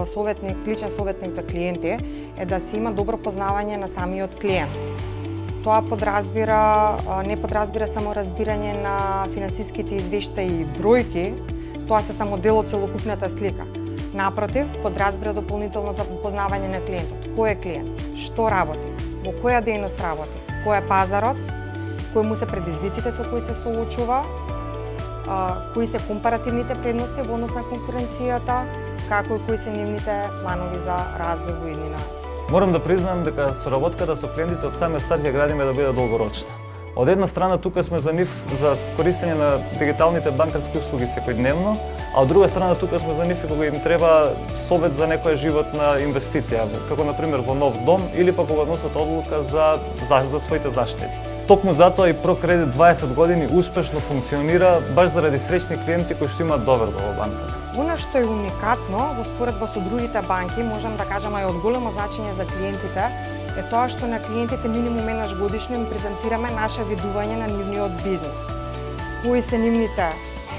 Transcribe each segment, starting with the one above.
советник, личен советник за клиенти е да се има добро познавање на самиот клиент. Тоа не подразбира само разбирање на финансиските извештаи и бројки, тоа се само дел од целокупната слика. Напротив, подразбира дополнително за познавање на клиентот. Кој е клиент? Што работи? Во која дејност работи? Кој е пазарот? Кои му се предизвиците со кои се соочува? Кои се компаративните предности во однос на конкуренцијата? Како и кои се нивните планови за развој во иднина? Морам да признам дека соработката со клиентите од самиот старт ќе градиме да биде долгорочна. Од една страна тука сме за нив за користење на дигиталните банкарски услуги секојдневно, а од друга страна тука сме за нив и кога им треба совет за некоја животна инвестиција, како например во нов дом или пак кога носат одлука за своите заштеди. Токму затоа и ProCredit 20 години успешно функционира баш заради среќни клиенти кои што имаат доверба во банката. Она што е уникатно во споредба со другите банки, можам да кажам и од големо значење за клиентите, е тоа што на клиентите минимум еднаш годишно им презентираме наше видување на нивниот бизнис. Кои се нивните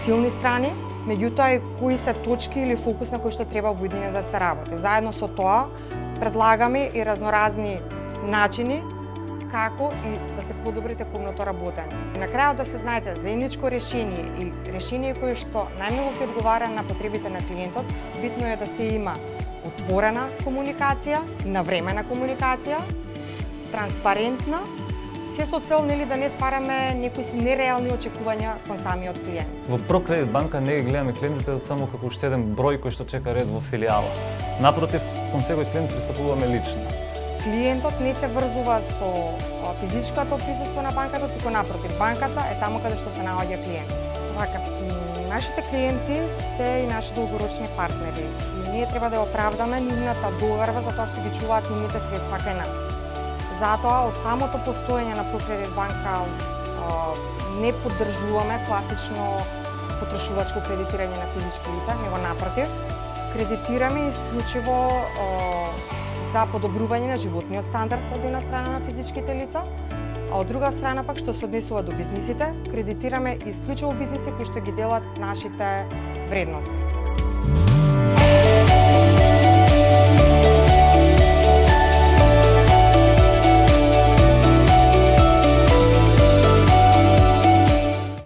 силни страни, меѓутоа и кои се точки или фокус на кои што треба во иднина да се работи. Заедно со тоа предлагаме и разноразни начини како и да се подобри тековното работење. На крајот да се најде заедничко решение и решение кое што најмногу ќе одговара на потребите на клиентот, битно е да се има отворена комуникација, навремена комуникација, транспарентна, се со цел да не ствараме некои нереални очекувања кон самиот клиент. Во ProCredit банка не ги гледаме клиентите само како уште еден број кој што чека ред во филијала. Напротив, кон секој клиент пристапуваме лично. Клиентот не се врзува со физичкото присуство на банката, туку напротив, банката е таму каде што се наоѓа клиент. Така, нашите клиенти се и наши долгорочни партнери и ние треба да ја оправдаме нивната доверба за тоа што ги чуваат нивните средства кај нас. Затоа од самото постоење на ProCredit банка не поддржуваме класично потрошувачко кредитирање на физички лица, него напротив, кредитираме исклучиво за подобрување на животниот стандард од една страна на физичките лица, а од друга страна пак што се однесува до бизнисите, кредитираме исклучиво бизниси кои што ги делат нашите вредности.